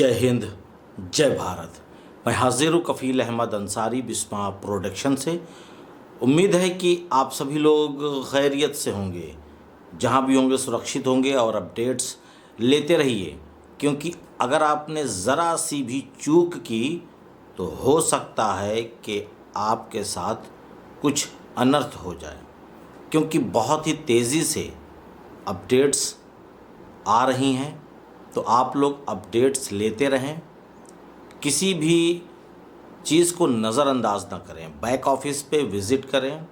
जय हिंद, जय भारत। मैं हाजिर हूँ कफ़ील अहमद अंसारी बिस्मा प्रोडक्शन से। उम्मीद है कि आप सभी लोग खैरियत से होंगे, जहाँ भी होंगे सुरक्षित होंगे और अपडेट्स लेते रहिए, क्योंकि अगर आपने ज़रा सी भी चूक की तो हो सकता है कि आपके साथ कुछ अनर्थ हो जाए, क्योंकि बहुत ही तेज़ी से अपडेट्स आ रही हैं। तो आप लोग अपडेट्स लेते रहें, किसी भी चीज़ को नज़रअंदाज ना करें, बैक ऑफिस पे विज़िट करें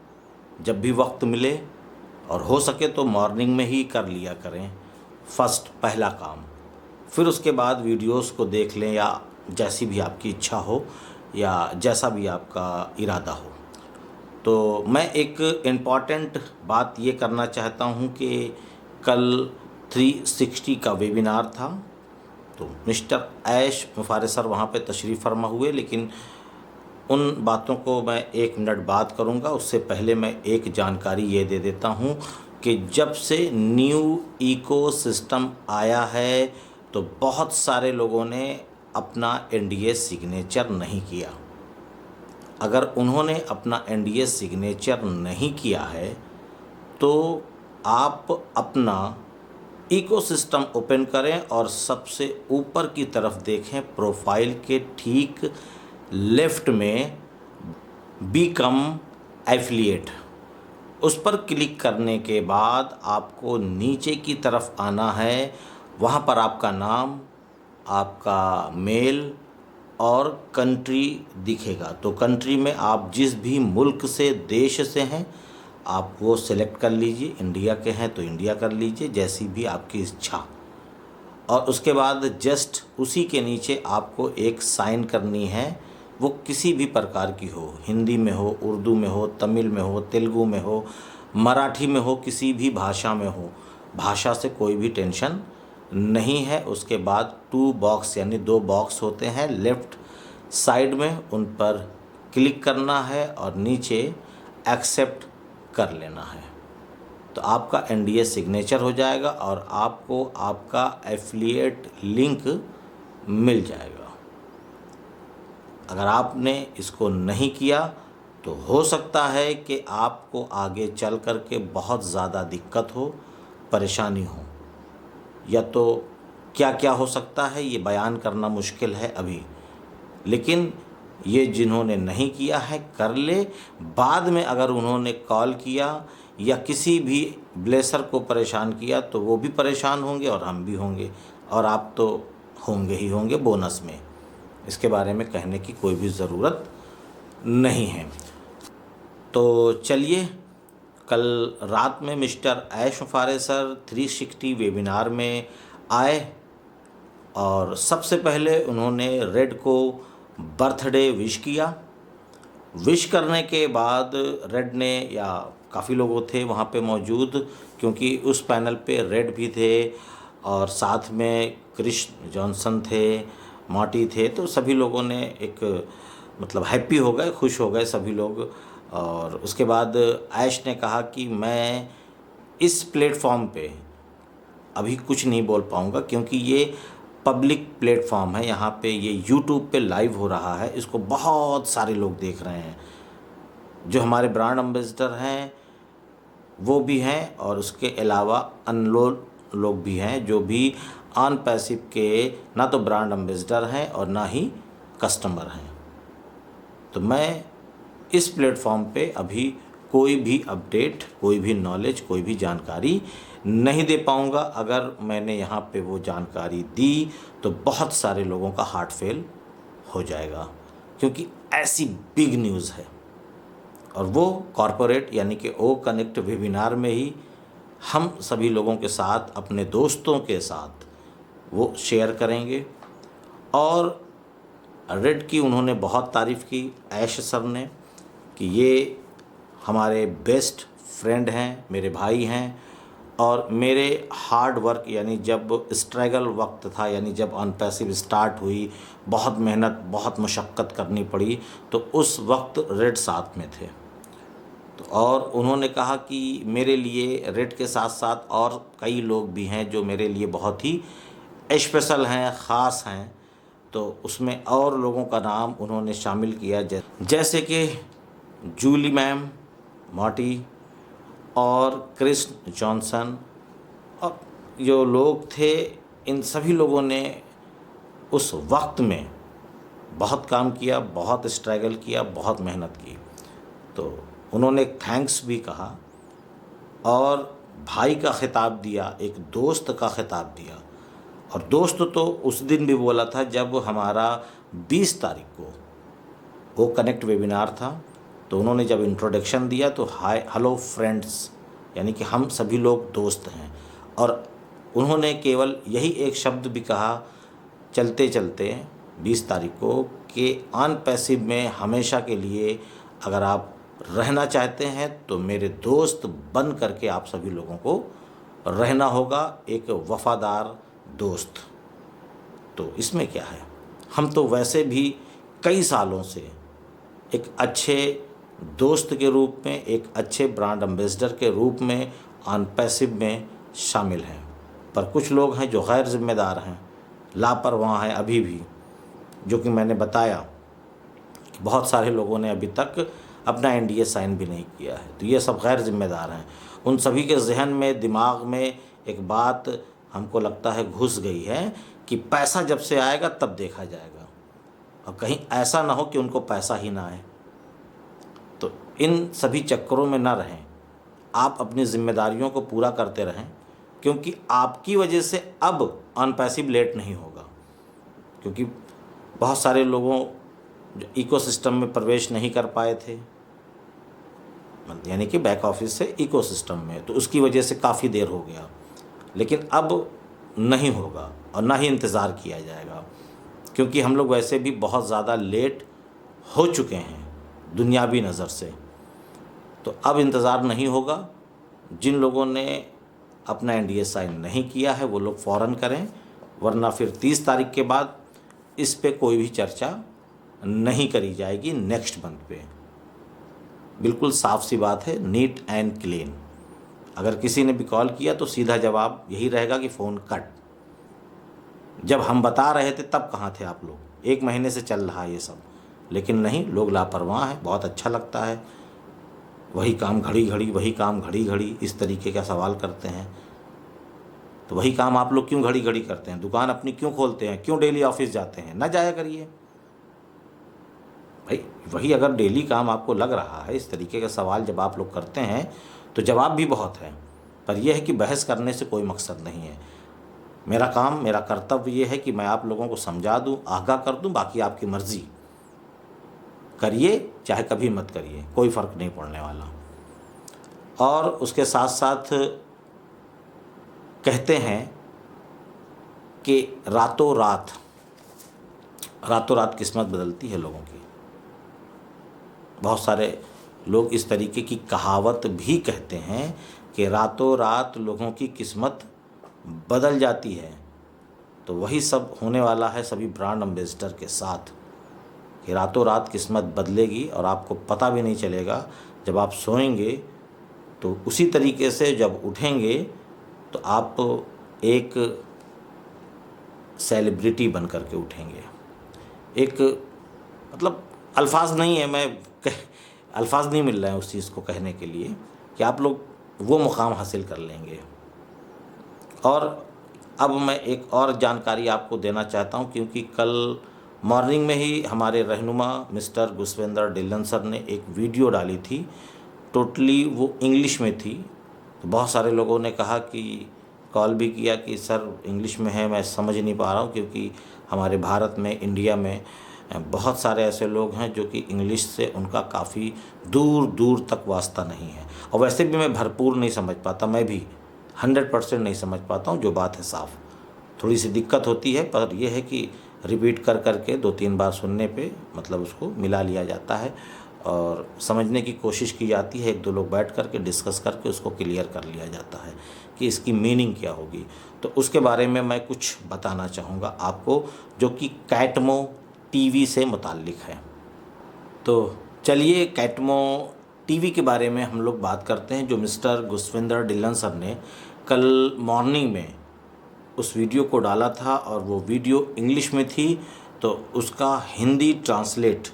जब भी वक्त मिले, और हो सके तो मॉर्निंग में ही कर लिया करें फर्स्ट पहला काम। फिर उसके बाद वीडियोस को देख लें, या जैसी भी आपकी इच्छा हो या जैसा भी आपका इरादा हो। तो मैं एक इम्पॉर्टेंट बात ये करना चाहता हूँ कि कल 360 का वेबिनार था, तो मिस्टर ऐश मुफारे सर वहाँ पे तशरीफ़ फरमा हुए, लेकिन उन बातों को मैं 1 मिनट बाद करूँगा। उससे पहले मैं एक जानकारी ये दे देता हूँ कि जब से न्यू इकोसिस्टम आया है तो बहुत सारे लोगों ने अपना एनडीए सिग्नेचर नहीं किया। अगर उन्होंने अपना एनडीए सिग्नेचर नहीं किया है तो आप अपना इकोसिस्टम ओपन करें और सबसे ऊपर की तरफ देखें, प्रोफाइल के ठीक लेफ़्ट में बिकम एफिलिएट, उस पर क्लिक करने के बाद आपको नीचे की तरफ आना है। वहाँ पर आपका नाम, आपका मेल और कंट्री दिखेगा। तो कंट्री में आप जिस भी मुल्क से, देश से हैं, आप वो सिलेक्ट कर लीजिए। इंडिया के हैं तो इंडिया कर लीजिए, जैसी भी आपकी इच्छा। और उसके बाद जस्ट उसी के नीचे आपको एक साइन करनी है, वो किसी भी प्रकार की हो, हिंदी में हो, उर्दू में हो, तमिल में हो, तेलुगु में हो, मराठी में हो, किसी भी भाषा में हो। भाषा से कोई भी टेंशन नहीं है। उसके बाद 2 बॉक्स यानी 2 बॉक्स होते हैं लेफ़्ट साइड में, उन पर क्लिक करना है और नीचे एक्सेप्ट कर लेना है। तो आपका एनडीए सिग्नेचर हो जाएगा और आपको आपका एफिलिएट लिंक मिल जाएगा। अगर आपने इसको नहीं किया तो हो सकता है कि आपको आगे चल कर के बहुत ज़्यादा दिक्कत हो, परेशानी हो, या तो क्या क्या हो सकता है ये बयान करना मुश्किल है अभी। लेकिन ये जिन्होंने नहीं किया है कर ले। बाद में अगर उन्होंने कॉल किया या किसी भी ब्लेसर को परेशान किया तो वो भी परेशान होंगे और हम भी होंगे, और आप तो होंगे ही होंगे बोनस में। इसके बारे में कहने की कोई भी ज़रूरत नहीं है। तो चलिए, कल रात में मिस्टर ऐश मुफारे सर 360 वेबिनार में आए और सबसे पहले उन्होंने रेड को बर्थडे विश किया। विश करने के बाद रेड ने, या काफ़ी लोग थे वहाँ पे मौजूद, क्योंकि उस पैनल पे रेड भी थे और साथ में क्रिश जॉनसन थे, मार्टी थे, तो सभी लोगों ने एक मतलब हैप्पी हो गए, खुश हो गए सभी लोग। और उसके बाद ऐश ने कहा कि मैं इस प्लेटफॉर्म पे अभी कुछ नहीं बोल पाऊँगा, क्योंकि ये पब्लिक प्लेटफॉर्म है, यहाँ पे ये यूट्यूब पे लाइव हो रहा है, इसको बहुत सारे लोग देख रहे हैं। जो हमारे ब्रांड एम्बेसडर हैं वो भी हैं, और उसके अलावा अनलोड लोग भी हैं जो भी ऑन पैसिव के ना तो ब्रांड एम्बेसडर हैं और ना ही कस्टमर हैं। तो मैं इस प्लेटफॉर्म पे अभी कोई भी अपडेट, कोई भी नॉलेज, कोई भी जानकारी नहीं दे पाऊँगा। अगर मैंने यहाँ पे वो जानकारी दी तो बहुत सारे लोगों का हार्ट फेल हो जाएगा, क्योंकि ऐसी बिग न्यूज़ है। और वो कॉरपोरेट यानी कि ओ कनेक्ट वेबिनार में ही हम सभी लोगों के साथ, अपने दोस्तों के साथ वो शेयर करेंगे। और रेड की उन्होंने बहुत तारीफ़ की ऐश सर ने, कि ये हमारे बेस्ट फ्रेंड हैं, मेरे भाई हैं, और मेरे हार्ड वर्क यानी जब स्ट्रगल वक्त था, यानी जब अनपैसिव स्टार्ट हुई, बहुत मेहनत, बहुत मशक्क़त करनी पड़ी, तो उस वक्त रेड साथ में थे। तो और उन्होंने कहा कि मेरे लिए रेड के साथ साथ और कई लोग भी हैं जो मेरे लिए बहुत ही स्पेशल हैं, ख़ास हैं, तो उसमें और लोगों का नाम उन्होंने शामिल किया, जैसे कि जूली मैम, मॉटी और क्रिस जॉनसन, और जो लोग थे, इन सभी लोगों ने उस वक्त में बहुत काम किया, बहुत स्ट्रगल किया, बहुत मेहनत की। तो उन्होंने थैंक्स भी कहा और भाई का खिताब दिया, एक दोस्त का खिताब दिया। और दोस्त तो उस दिन भी बोला था जब हमारा 20 तारीख को वो कनेक्ट वेबिनार था। तो उन्होंने जब इंट्रोडक्शन दिया तो हाय हेलो फ्रेंड्स, यानी कि हम सभी लोग दोस्त हैं। और उन्होंने केवल यही एक शब्द भी कहा चलते चलते 20 तारीख को कि ऑन पैसिव में हमेशा के लिए अगर आप रहना चाहते हैं तो मेरे दोस्त बन करके आप सभी लोगों को रहना होगा, एक वफादार दोस्त। तो इसमें क्या है, हम तो वैसे भी कई सालों से एक अच्छे दोस्त के रूप में, एक अच्छे ब्रांड एम्बेसडर के रूप में ऑन पैसिव में शामिल हैं। पर कुछ लोग हैं जो गैर जिम्मेदार हैं, लापरवाह हैं अभी भी, जो कि मैंने बताया कि बहुत सारे लोगों ने अभी तक अपना NDA साइन भी नहीं किया है। तो ये सब गैर जिम्मेदार हैं। उन सभी के जहन में, दिमाग में एक बात हमको लगता है घुस गई है कि पैसा जब से आएगा तब देखा जाएगा, और कहीं ऐसा ना हो कि उनको पैसा ही ना आए। तो इन सभी चक्करों में ना रहें, आप अपनी जिम्मेदारियों को पूरा करते रहें, क्योंकि आपकी वजह से अब ऑन पैसिव लेट नहीं होगा। क्योंकि बहुत सारे लोगों जो इकोसिस्टम में प्रवेश नहीं कर पाए थे, यानी कि बैक ऑफिस से इकोसिस्टम में, तो उसकी वजह से काफ़ी देर हो गया। लेकिन अब नहीं होगा और ना ही इंतज़ार किया जाएगा, क्योंकि हम लोग वैसे भी बहुत ज़्यादा लेट हो चुके हैं दुनियावी नज़र से। तो अब इंतज़ार नहीं होगा। जिन लोगों ने अपना NDA साइन नहीं किया है वो लोग फ़ौरन करें, वरना फिर 30 तारीख के बाद इस पे कोई भी चर्चा नहीं करी जाएगी नेक्स्ट मंथ पे। बिल्कुल साफ सी बात है, नीट एंड क्लीन। अगर किसी ने भी कॉल किया तो सीधा जवाब यही रहेगा कि फ़ोन कट। जब हम बता रहे थे तब कहाँ थे आप लोग? 1 महीने से चल रहा है ये सब, लेकिन नहीं, लोग लापरवाह हैं। बहुत अच्छा लगता है, वही काम घड़ी घड़ी, वही काम घड़ी घड़ी, इस तरीके का सवाल करते हैं। तो वही काम आप लोग क्यों घड़ी घड़ी करते हैं? दुकान अपनी क्यों खोलते हैं? क्यों डेली ऑफिस जाते हैं? ना जाया करिए भाई। वही अगर डेली काम आपको लग रहा है, इस तरीके का सवाल जब आप लोग करते हैं तो जवाब भी बहुत है। पर यह है कि बहस करने से कोई मकसद नहीं है। मेरा काम, मेरा कर्तव्य ये है कि मैं आप लोगों को समझा दूं, आगाह कर दूं। बाकी आपकी मर्ज़ी, करिए चाहे कभी मत करिए, कोई फ़र्क नहीं पड़ने वाला। और उसके साथ साथ कहते हैं कि रातों रात किस्मत बदलती है लोगों की। बहुत सारे लोग इस तरीके की कहावत भी कहते हैं कि रातों रात लोगों की किस्मत बदल जाती है। तो वही सब होने वाला है सभी ब्रांड एम्बेसडर के साथ, कि रातों रात किस्मत बदलेगी और आपको पता भी नहीं चलेगा। जब आप सोएंगे तो उसी तरीके से जब उठेंगे तो आप एक सेलिब्रिटी बन कर के उठेंगे। एक मतलब अल्फाज नहीं है, अल्फाज नहीं मिल रहे हैं उस चीज़ को कहने के लिए कि आप लोग वो मुकाम हासिल कर लेंगे। और अब मैं एक और जानकारी आपको देना चाहता हूं, क्योंकि कल मॉर्निंग में ही हमारे रहनुमा मिस्टर गुसविंदर डिल्लन सर ने एक वीडियो डाली थी, टोटली वो इंग्लिश में थी। तो बहुत सारे लोगों ने कहा कि कॉल भी किया कि सर इंग्लिश में है, मैं समझ नहीं पा रहा हूँ, क्योंकि हमारे भारत में, इंडिया में बहुत सारे ऐसे लोग हैं जो कि इंग्लिश से उनका काफ़ी दूर दूर तक वास्ता नहीं है। और वैसे भी मैं भरपूर नहीं समझ पाता, मैं भी 100% नहीं समझ पाता हूँ। जो बात है साफ़, थोड़ी सी दिक्कत होती है, पर यह है कि रिपीट कर कर के 2-3 बार सुनने पे मतलब उसको मिला लिया जाता है और समझने की कोशिश की जाती है। 1-2 लोग बैठ कर के डिस्कस करके उसको क्लियर कर लिया जाता है कि इसकी मीनिंग क्या होगी। तो उसके बारे में मैं कुछ बताना चाहूँगा आपको, जो कि कैटमो टीवी से मुताल्लिक है। तो चलिए कैटमो टीवी के बारे में हम लोग बात करते हैं, जो मिस्टर गुसविंदर डिल्लन सर ने कल मॉर्निंग में उस वीडियो को डाला था। और वो वीडियो इंग्लिश में थी, तो उसका हिंदी ट्रांसलेट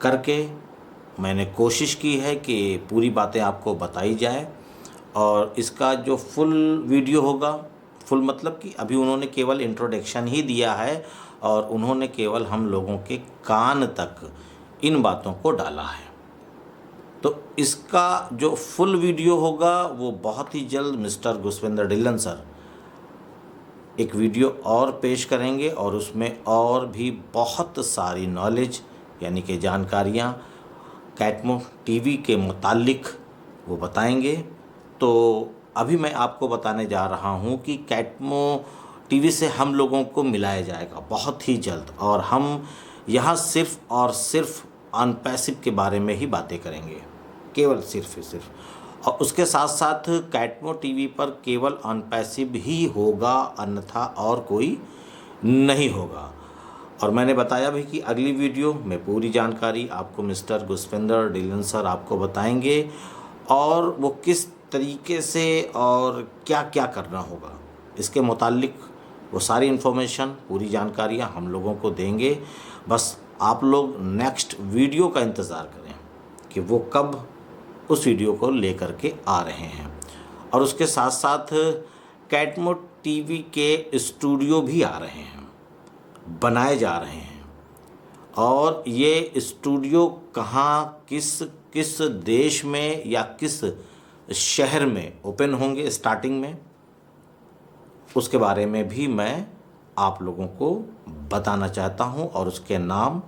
करके मैंने कोशिश की है कि पूरी बातें आपको बताई जाए। और इसका जो फुल वीडियो होगा, फुल मतलब कि अभी उन्होंने केवल इंट्रोडक्शन ही दिया है और उन्होंने केवल हम लोगों के कान तक इन बातों को डाला है। तो इसका जो फुल वीडियो होगा वो बहुत ही जल्द मिस्टर गुसविंदर ढिल्लन सर एक वीडियो और पेश करेंगे और उसमें और भी बहुत सारी नॉलेज यानी कि जानकारियाँ कैटमो टीवी के मुतालिक वो बताएंगे। तो अभी मैं आपको बताने जा रहा हूँ कि कैटमो टीवी से हम लोगों को मिलाया जाएगा बहुत ही जल्द, और हम यहाँ सिर्फ़ और सिर्फ अनपैसिव के बारे में ही बातें करेंगे, केवल सिर्फ ही सिर्फ। और उसके साथ साथ कैटमो टीवी पर केवल अनपैसिव ही होगा, अन्यथा और कोई नहीं होगा। और मैंने बताया भी कि अगली वीडियो में पूरी जानकारी आपको मिस्टर गुसविंदर ढिल्लन सर आपको बताएंगे और वो किस तरीके से और क्या क्या करना होगा इसके मुतालिक वो सारी इन्फॉर्मेशन, पूरी जानकारियाँ हम लोगों को देंगे। बस आप लोग नेक्स्ट वीडियो का इंतज़ार करें कि वो कब उस वीडियो को लेकर के आ रहे हैं। और उसके साथ साथ कैटमो टीवी के स्टूडियो भी आ रहे हैं, बनाए जा रहे हैं। और ये स्टूडियो कहाँ, किस किस देश में या किस शहर में ओपन होंगे स्टार्टिंग में, उसके बारे में भी मैं आप लोगों को बताना चाहता हूँ। और उसके नाम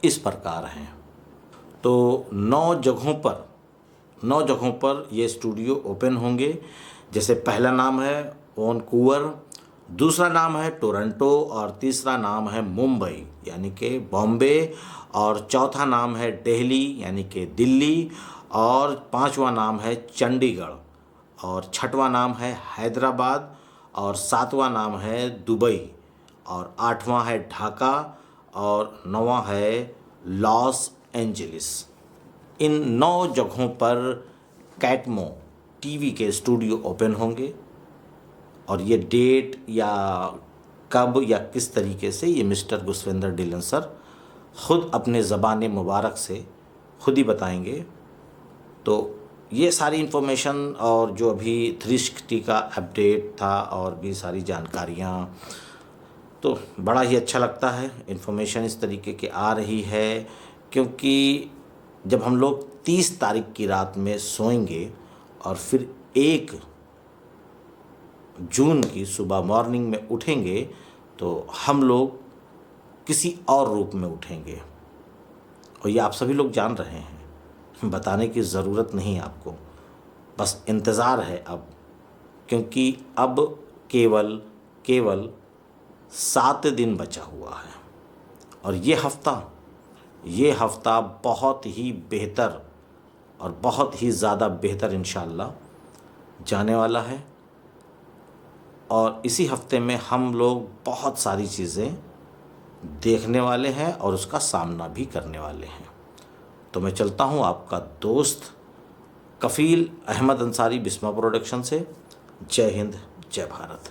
इस प्रकार हैं। तो 9 जगहों पर ये स्टूडियो ओपन होंगे। जैसे पहला नाम है वैंकूवर, दूसरा नाम है टोरंटो, और तीसरा नाम है मुंबई यानी कि बॉम्बे, और चौथा नाम है दिल्ली यानी कि दिल्ली, और पांचवा नाम है चंडीगढ़, और छठवां नाम है हैदराबाद, और सातवां नाम है दुबई, और आठवां है ढाका, और नौवां है लॉस एंजलिस। इन 9 जगहों पर कैटमो टीवी के स्टूडियो ओपन होंगे। और ये डेट या कब या किस तरीके से ये मिस्टर गुसविंदर ढिल्लन सर ख़ुद अपने ज़बान मुबारक से खुद ही बताएंगे। तो ये सारी इन्फॉर्मेशन और जो अभी 360 का अपडेट था और भी सारी जानकारियाँ, तो बड़ा ही अच्छा लगता है इन्फॉर्मेशन इस तरीके की आ रही है। क्योंकि जब हम लोग 30 तारीख की रात में सोएंगे और फिर 1 जून की सुबह मॉर्निंग में उठेंगे तो हम लोग किसी और रूप में उठेंगे। और ये आप सभी लोग जान रहे हैं, बताने की ज़रूरत नहीं आपको, बस इंतज़ार है अब। क्योंकि अब केवल 7 दिन बचा हुआ है और ये हफ़्ता बहुत ही बेहतर और बहुत ही ज़्यादा बेहतर इंशाअल्लाह जाने वाला है। और इसी हफ्ते में हम लोग बहुत सारी चीज़ें देखने वाले हैं और उसका सामना भी करने वाले हैं। तो मैं चलता हूँ, आपका दोस्त कफ़ील अहमद अंसारी बिस्मा प्रोडक्शन से। जय हिंद, जय भारत।